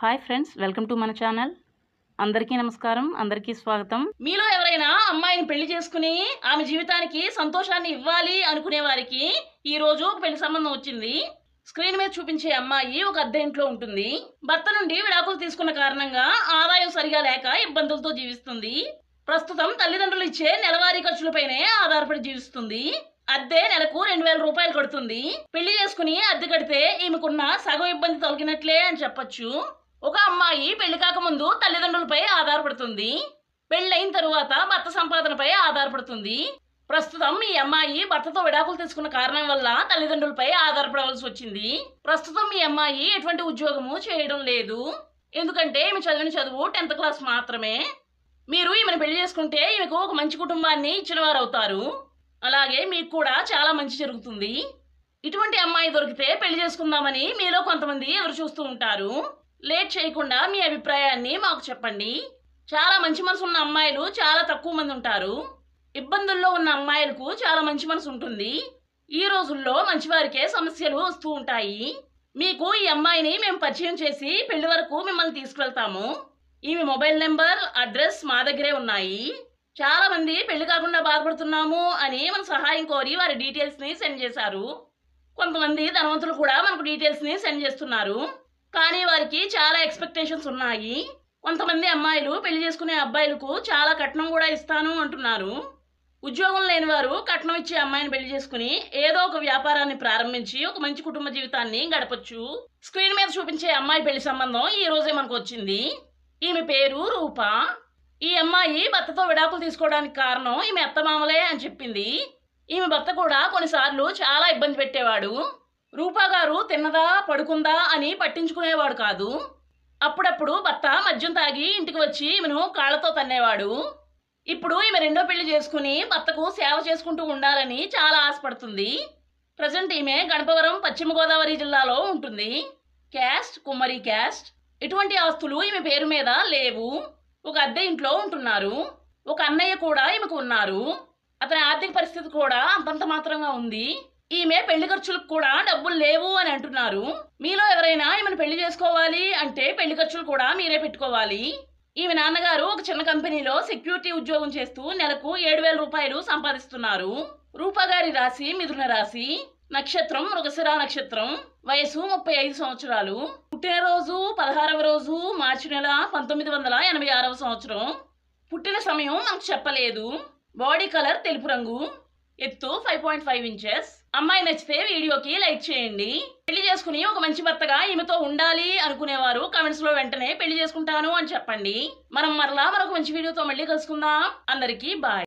Hi friends, welcome to మన channel. అందరికీ నమస్కారం, అందరికీ స్వాగతం. మీలో ఎవరైనా అమ్మాయిని పెళ్లి చేసుకుని ఆమె జీవితానికి సంతోషాన్ని ఇవ్వాలి అనుకునే వారికి ఈ రోజు ఒక పెళ్లి సంబంధం వచ్చింది. స్క్రీన్ మీద చూపించే అమ్మాయి ఒక అద్దె ఇంట్లో ఉంటుంది. భర్త నుండి విడాకులు తీసుకున్న కారణంగా ఆదాయం సరిగా లేక ఇబ్బందులతో జీవిస్తుంది. ప్రస్తుతం తల్లిదండ్రులు ఇచ్చే నెలవారీ ఖర్చులపైనే ఆధారపడి జీవిస్తుంది. అద్దె నెలకు 2000 రూపాయలు కడుతుంది. పెళ్లి చేసుకుని అద్దె కడితే ఈమెకున్న సగం ఇబ్బంది తొలగినట్లే అని చెప్పొచ్చు. ఒక అమ్మాయి పెళ్లి కాకముందు తల్లిదండ్రులపై ఆధారపడుతుంది. పెళ్ళైన తరువాత భర్త సంపాదనపై ఆధారపడుతుంది. ప్రస్తుతం ఈ అమ్మాయి భర్తతో విడాకులు తీసుకున్న కారణం వల్ల తల్లిదండ్రులపై ఆధారపడవలసి వచ్చింది. ప్రస్తుతం ఈ అమ్మాయి ఎటువంటి ఉద్యోగము చేయడం లేదు. ఎందుకంటే ఈమె చదివిన చదువు 10th క్లాస్ మాత్రమే. మీరు ఈమెను పెళ్లి చేసుకుంటే ఈమెకు ఒక మంచి కుటుంబాన్ని ఇచ్చిన వారు అవుతారు. అలాగే మీకు కూడా చాలా మంచి జరుగుతుంది. ఇటువంటి అమ్మాయి దొరికితే పెళ్లి చేసుకుందామని మీలో కొంతమంది ఎదురు చూస్తూ ఉంటారు. లేట్ చేయకుండా మీ అభిప్రాయాన్ని మాకు చెప్పండి. చాలా మంచి మనసు ఉన్న అమ్మాయిలు చాలా తక్కువ మంది ఉంటారు. ఇబ్బందుల్లో ఉన్న అమ్మాయిలకు చాలా మంచి మనసు ఉంటుంది. ఈ రోజుల్లో మంచివారికే సమస్యలు వస్తూ ఉంటాయి. మీకు ఈ అమ్మాయిని మేము పరిచయం చేసి పెళ్లి వరకు మిమ్మల్ని తీసుకువెళ్తాము. ఈమె మొబైల్ నెంబర్, అడ్రస్ మా దగ్గరే ఉన్నాయి. చాలా మంది పెళ్లి కాకుండా బాధపడుతున్నాము అని మన సహాయం కోరి వారి డీటెయిల్స్ని సెండ్ చేశారు. కొంతమంది ధనవంతులు కూడా మనకు డీటెయిల్స్ని సెండ్ చేస్తున్నారు. కానీ వారికి చాలా ఎక్స్పెక్టేషన్స్ ఉన్నాయి. కొంతమంది అమ్మాయిలు పెళ్లి చేసుకునే అబ్బాయిలకు చాలా కట్నం కూడా ఇస్తాను అంటున్నారు. ఉద్యోగం లేని వారు కట్నం ఇచ్చే అమ్మాయిని పెళ్లి చేసుకుని ఏదో ఒక వ్యాపారాన్ని ప్రారంభించి ఒక మంచి కుటుంబ జీవితాన్ని గడపచ్చు. స్క్రీన్ మీద చూపించే అమ్మాయి పెళ్లి సంబంధం ఈ రోజే మనకు వచ్చింది. ఈమె పేరు రూప. ఈ అమ్మాయి భర్తతో విడాకులు తీసుకోవడానికి కారణం ఈమె అత్తమామలే అని చెప్పింది. ఈమె భర్త కూడా కొన్నిసార్లు చాలా ఇబ్బంది పెట్టేవాడు. రూపా గారు తిన్నదా పడుకుందా అని పట్టించుకునేవాడు కాదు. అప్పుడప్పుడు భర్త మద్యం తాగి ఇంటికి వచ్చి ఈమెను కాళ్లతో తన్నేవాడు. ఇప్పుడు ఈమె రెండో పెళ్లి చేసుకుని భర్తకు సేవ చేసుకుంటూ ఉండాలని చాలా ఆశపడుతుంది. ప్రజెంట్ ఈమె గణపవరం, పశ్చిమ గోదావరి జిల్లాలో ఉంటుంది. క్యాస్ట్ కుమ్మరి క్యాస్ట్. ఎటువంటి ఆస్తులు ఈమె పేరు మీద లేవు. ఒక అద్దె ఇంట్లో ఉంటున్నారు. ఒక అన్నయ్య కూడా ఈమెకు ఉన్నారు. అతని ఆర్థిక పరిస్థితి కూడా అంతంత మాత్రంగా ఉంది. ఈమె పెళ్లి ఖర్చులకు కూడా డబ్బులు లేవు అని అంటున్నారు. మీలో ఎవరైనా ఈమెను పెళ్లి చేసుకోవాలి అంటే పెళ్లి ఖర్చులు కూడా మీరే పెట్టుకోవాలి. ఈమె నాన్నగారు ఒక చిన్న కంపెనీలో సెక్యూరిటీ ఉద్యోగం చేస్తూ నెలకు 7000 రూపాయలు సంపాదిస్తున్నారు. రూపా గారి రాశి మిథున రాశి, నక్షత్రం మృగశిర నక్షత్రం, వయసు 35 సంవత్సరాలు, పుట్టినరోజు 16వ రోజు మార్చి నెల 1986వ సంవత్సరం. పుట్టిన సమయం మనకు చెప్పలేదు. బాడీ కలర్ తెలుపు రంగు, ఎత్తు 5.5 ఇంచెస్. అమ్మాయి నచ్చితే వీడియోకి లైక్ చేయండి. పెళ్లి చేసుకుని ఒక మంచి భర్తగా ఈమెతో ఉండాలి అనుకునేవారు కామెంట్స్ లో వెంటనే పెళ్లి చేసుకుంటాను అని చెప్పండి. మనం మరలా మరొక మంచి వీడియోతో మళ్ళీ కలుసుకుందాం. అందరికీ బాయ్.